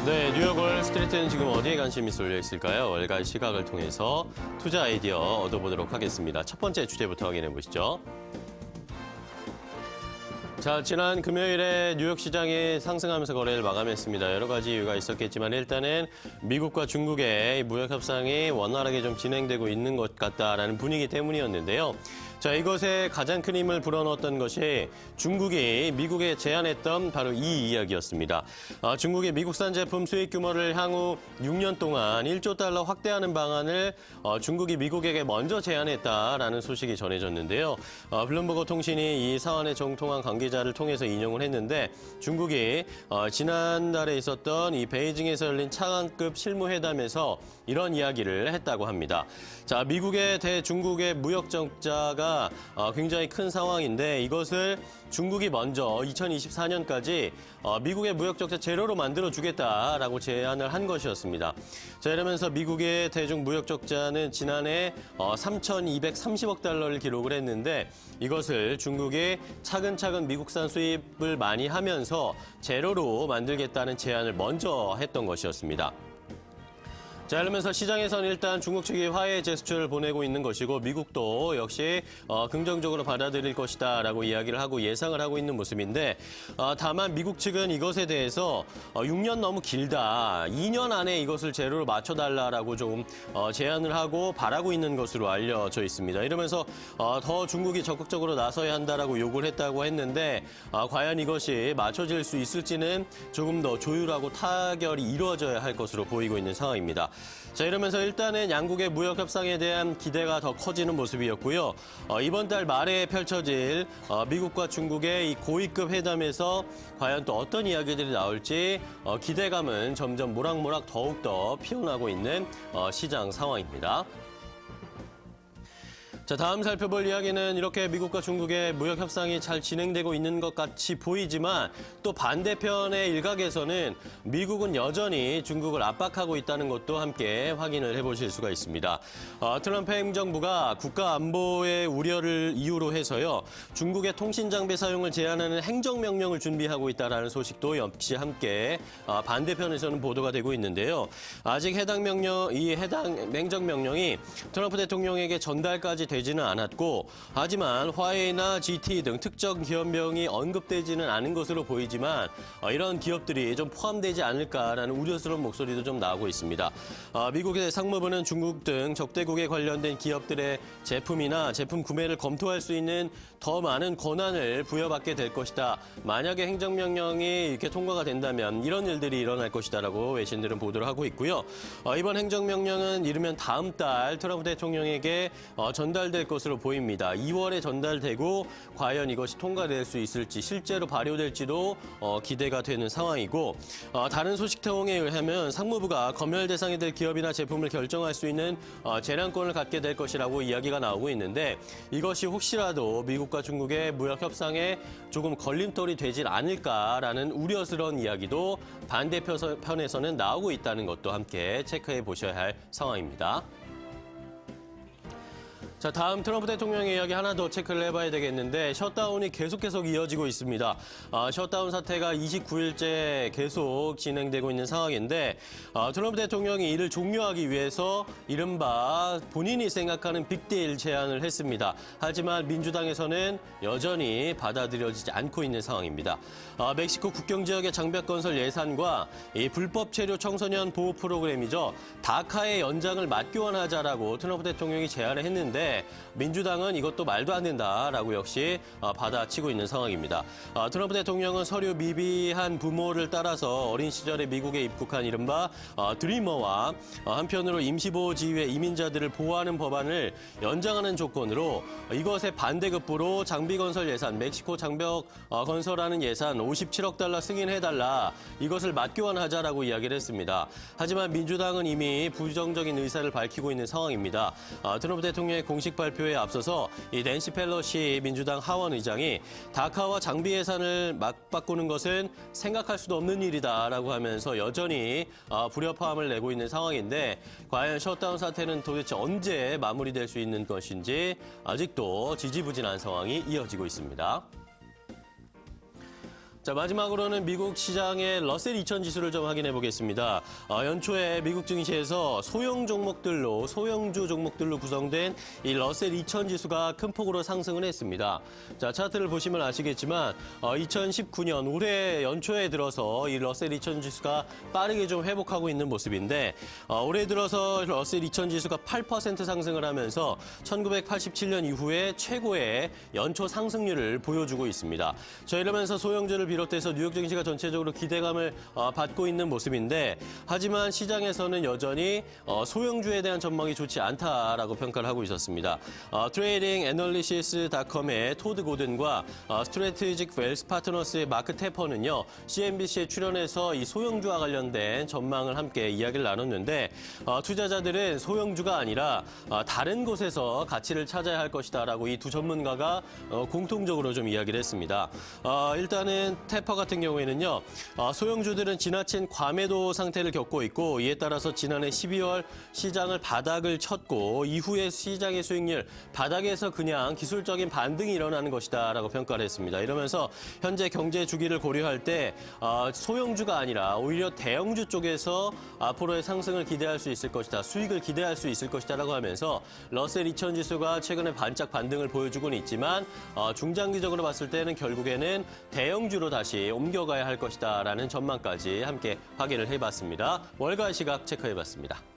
네, 뉴욕 월스트리트는 지금 어디에 관심이 쏠려 있을까요? 월간 시각을 통해서 투자 아이디어 얻어보도록 하겠습니다. 첫 번째 주제부터 확인해 보시죠. 자, 지난 금요일에 뉴욕 시장이 상승하면서 거래를 마감했습니다. 여러 가지 이유가 있었겠지만 일단은 미국과 중국의 무역 협상이 원활하게 좀 진행되고 있는 것 같다라는 분위기 때문이었는데요. 자, 이것에 가장 큰 힘을 불어넣었던 것이 중국이 미국에 제안했던 바로 이 이야기였습니다. 중국의 미국산 제품 수입 규모를 향후 6년 동안 1조 달러 확대하는 방안을 중국이 미국에게 먼저 제안했다라는 소식이 전해졌는데요. 블룸버그 통신이 이 사안에 정통한 관계자를 통해서 인용을 했는데 중국이 지난달에 있었던 이 베이징에서 열린 차관급 실무회담에서 이런 이야기를 했다고 합니다. 자, 미국의 대 중국의 무역 적자가 굉장히 큰 상황인데 이것을 중국이 먼저 2024년까지 미국의 무역 적자 제로로 만들어주겠다라고 제안을 한 것이었습니다. 자, 이러면서 미국의 대중 무역 적자는 지난해 3,230억 달러를 기록을 했는데 이것을 중국이 차근차근 미국산 수입을 많이 하면서 제로로 만들겠다는 제안을 먼저 했던 것이었습니다. 자, 이러면서 시장에서는 일단 중국 측이 화해 제스처를 보내고 있는 것이고 미국도 역시 긍정적으로 받아들일 것이다라고 이야기를 하고 예상을 하고 있는 모습인데 다만 미국 측은 이것에 대해서 6년 너무 길다. 2년 안에 이것을 제로로 맞춰달라라고 좀 제안을 하고 바라고 있는 것으로 알려져 있습니다. 이러면서 더 중국이 적극적으로 나서야 한다라고 요구를 했다고 했는데 과연 이것이 맞춰질 수 있을지는 조금 더 조율하고 타결이 이루어져야 할 것으로 보이고 있는 상황입니다. 자, 이러면서 일단은 양국의 무역 협상에 대한 기대가 더 커지는 모습이었고요. 이번 달 말에 펼쳐질 미국과 중국의 이 고위급 회담에서 과연 또 어떤 이야기들이 나올지 기대감은 점점 모락모락 더욱더 피어나고 있는 시장 상황입니다. 자, 다음 살펴볼 이야기는 이렇게 미국과 중국의 무역 협상이 잘 진행되고 있는 것 같이 보이지만 또 반대편의 일각에서는 미국은 여전히 중국을 압박하고 있다는 것도 함께 확인을 해보실 수가 있습니다. 트럼프 행정부가 국가 안보의 우려를 이유로 해서요. 중국의 통신 장비 사용을 제한하는 행정명령을 준비하고 있다는 소식도 역시 함께 반대편에서는 보도가 되고 있는데요. 아직 해당 행정명령이 트럼프 대통령에게 전달까지 되지는 않았고 하지만 화웨이나 GT 등 특정 기업명이 언급되지는 않은 것으로 보이지만 이런 기업들이 좀 포함되지 않을까라는 우려스러운 목소리도 좀 나오고 있습니다. 미국의 상무부는 중국 등 적대국에 관련된 기업들의 제품이나 제품 구매를 검토할 수 있는 더 많은 권한을 부여받게 될 것이다. 만약에 행정명령이 이렇게 통과가 된다면 이런 일들이 일어날 것이다라고 외신들은 보도를 하고 있고요. 이번 행정명령은 이르면 다음 달 트럼프 대통령에게 전달될 것으로 보입니다. 2월에 전달되고 과연 이것이 통과될 수 있을지 실제로 발효될지도 기대가 되는 상황이고 다른 소식통에 의하면 상무부가 검열 대상이 될 기업이나 제품을 결정할 수 있는 재량권을 갖게 될 것이라고 이야기가 나오고 있는데 이것이 혹시라도 미국과 중국의 무역 협상에 조금 걸림돌이 되질 않을까라는 우려스러운 이야기도 반대편에서는 나오고 있다는 것도 함께 체크해 보셔야 할 상황입니다. 자, 다음 트럼프 대통령의 이야기 하나 더 체크를 해봐야 되겠는데 셧다운이 계속 이어지고 있습니다. 셧다운 사태가 29일째 계속 진행되고 있는 상황인데 트럼프 대통령이 이를 종료하기 위해서 이른바 본인이 생각하는 빅딜 제안을 했습니다. 하지만 민주당에서는 여전히 받아들여지지 않고 있는 상황입니다. 멕시코 국경 지역의 장벽 건설 예산과 이 불법 체류 청소년 보호 프로그램이죠. 다카의 연장을 맞교환하자라고 트럼프 대통령이 제안을 했는데 민주당은 이것도 말도 안 된다라고 역시 받아치고 있는 상황입니다. 트럼프 대통령은 서류 미비한 부모를 따라서 어린 시절에 미국에 입국한 이른바 드리머와 한편으로 임시보호지위의 이민자들을 보호하는 법안을 연장하는 조건으로 이것에 반대급부로 장비건설 예산, 멕시코 장벽 건설하는 예산 57억 달러 승인해달라. 이것을 맞교환하자라고 이야기를 했습니다. 하지만 민주당은 이미 부정적인 의사를 밝히고 있는 상황입니다. 트럼프 대통령의 공식 발표에 앞서서 이 낸시 펠로시 민주당 하원 의장이 다카와 장비 예산을 맞바꾸는 것은 생각할 수도 없는 일이다라고 하면서 여전히 불협화음을 내고 있는 상황인데 과연 셧다운 사태는 도대체 언제 마무리될 수 있는 것인지 아직도 지지부진한 상황이 이어지고 있습니다. 자, 마지막으로는 미국 시장의 러셀 2000 지수를 좀 확인해 보겠습니다. 연초에 미국 증시에서 소형주 종목들로 구성된 이 러셀 2000 지수가 큰 폭으로 상승을 했습니다. 자, 차트를 보시면 아시겠지만 2019년 올해 연초에 들어서 이 러셀 2000 지수가 빠르게 좀 회복하고 있는 모습인데 올해 들어서 러셀 2000 지수가 8% 상승을 하면서 1987년 이후에 최고의 연초 상승률을 보여주고 있습니다. 자, 이러면서 소형주를 비롯해서 뉴욕 증시가 전체적으로 기대감을 받고 있는 모습인데 하지만 시장에서는 여전히 소형주에 대한 전망이 좋지 않다라고 평가를 하고 있었습니다. 트레이딩 애널리시스닷컴의 토드 고든과 스트래티직 웰스 파트너스의 마크 테퍼는요. CNBC에 출연해서 이 소형주와 관련된 전망을 함께 이야기를 나눴는데 투자자들은 소형주가 아니라 다른 곳에서 가치를 찾아야 할 것이다라고 이 두 전문가가 공통적으로 좀 이야기를 했습니다. 일단은 테퍼 같은 경우에는요. 소형주들은 지나친 과매도 상태를 겪고 있고 이에 따라서 지난해 12월 시장을 바닥을 쳤고 이후에 시장의 수익률 바닥에서 그냥 기술적인 반등이 일어나는 것이다라고 평가를 했습니다. 이러면서 현재 경제 주기를 고려할 때 소형주가 아니라 오히려 대형주 쪽에서 앞으로의 상승을 기대할 수 있을 것이다. 수익을 기대할 수 있을 것이다라고 하면서 러셀 2000 지수가 최근에 반짝 반등을 보여주고는 있지만 중장기적으로 봤을 때는 결국에는 대형주로 다시 옮겨가야 할 것이다라는 전망까지 함께 확인을 해봤습니다. 월가 시각 체크해봤습니다.